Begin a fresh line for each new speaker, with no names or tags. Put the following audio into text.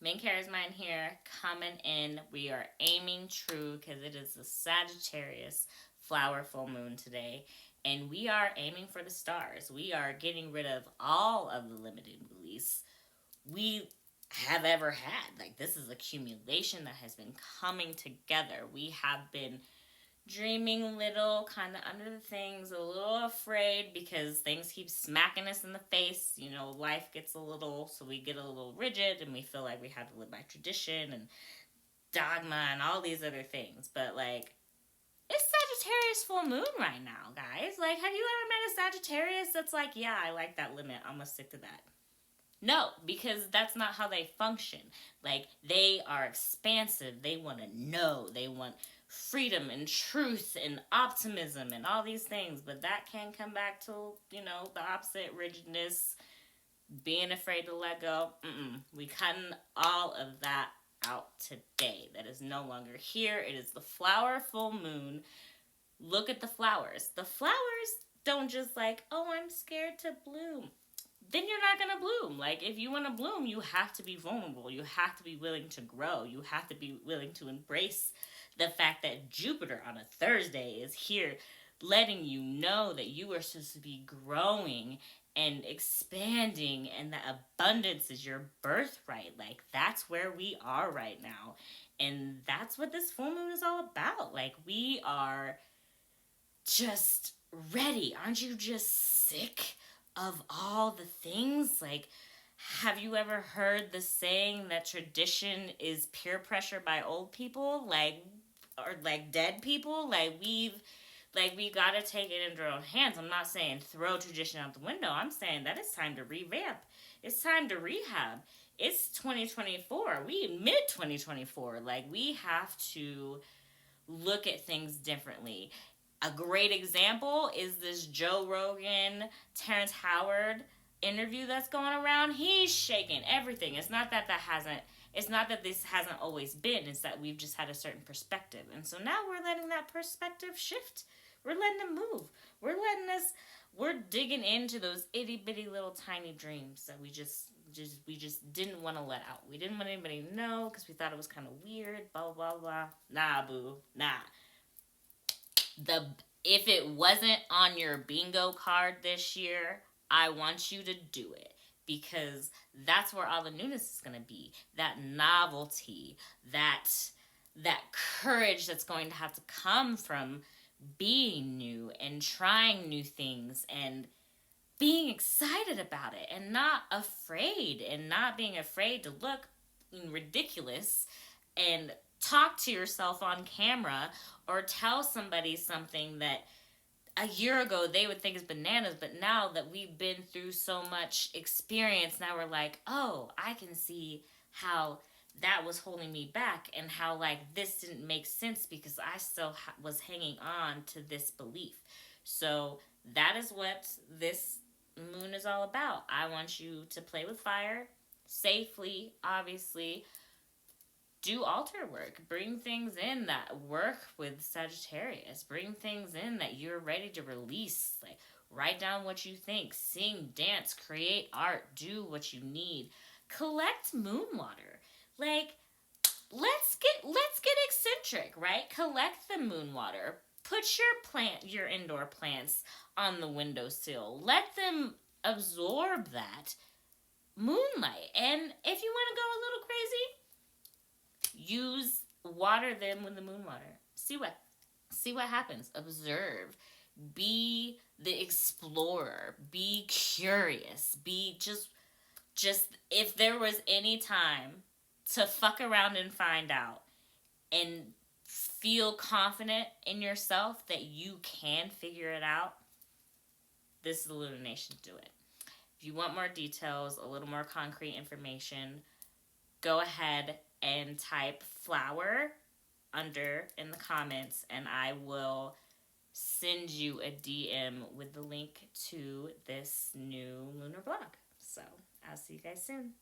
Main Charisma in here, coming in. We are aiming true because it is the Sagittarius flower full moon today. And we are aiming for the stars. We are getting rid of all of the limited beliefs we have ever had. Like, this is accumulation that has been coming together. We have been dreaming little, kind of under the things, a little afraid because things keep smacking us in the face. You know, life gets a little, so we get a little rigid and we feel like we have to live by tradition and dogma and all these other things. But, like, it's Sagittarius full moon right now, guys. Like, have you ever met a Sagittarius that's like, yeah, I like that limit, I'm gonna stick to that? No, because that's not how they function. Like, they are expansive. They want to know. They want freedom and truth and optimism and all these things. But that can come back to, the opposite, rigidness, being afraid to let go. We cutting all of that out today. That is no longer here. It is the flower full moon. Look at the flowers. The flowers don't just like, oh, I'm scared to bloom. Then you're not going to bloom. Like, if you want to bloom, you have to be vulnerable. You have to be willing to grow. You have to be willing to embrace the fact that Jupiter on a Thursday is here letting you know that you are supposed to be growing and expanding and that abundance is your birthright. Like, that's where we are right now. And that's what this full moon is all about. Like, we are just ready. Aren't you just sick of all the things? Like, have you ever heard the saying that tradition is peer pressure by old people? Or dead people? We gotta take it into our own hands. I'm not saying throw tradition out the window. I'm saying that it's time to revamp. It's time to rehab. It's 2024. We mid-2024. Like, we have to look at things differently. A great example is this Joe Rogan, Terrence Howard interview that's going around. He's shaking everything. It's not that this hasn't always been. It's that we've just had a certain perspective. And so now we're letting that perspective shift. We're letting it move. We're digging into those itty bitty little tiny dreams that we just didn't want to let out. We didn't want anybody to know because we thought it was kind of weird, blah, blah, blah, blah. Nah, boo. Nah. If it wasn't on your bingo card this year, I want you to do it, because that's where all the newness is going to be. That novelty, that courage that's going to have to come from being new and trying new things and being excited about it and not afraid, and not being afraid to look ridiculous and talk to yourself on camera or tell somebody something that a year ago they would think is bananas, but now that we've been through so much experience, now we're like, oh, I can see how that was holding me back and how, like, this didn't make sense because I still was hanging on to this belief. So that is what this moon is all about. I want you to play with fire safely, obviously. Do altar work. Bring things in that work with Sagittarius. Bring things in that you're ready to release. Like, write down what you think. Sing, dance, create art. Do what you need. Collect moon water. Like, let's get eccentric, right? Collect the moon water. Put your indoor plants on the windowsill. Let them absorb that moonlight. And if you want to go a little crazy, water them with the moon water. See what happens. Observe. Be the explorer. Be curious. Be just if there was any time to fuck around and find out and feel confident in yourself that you can figure it out, this is the Lunar Nation to do it. If you want more details, a little more concrete information, go ahead and type flower under in the comments, and I will send you a DM with the link to this new Lunar Blog. So I'll see you guys soon.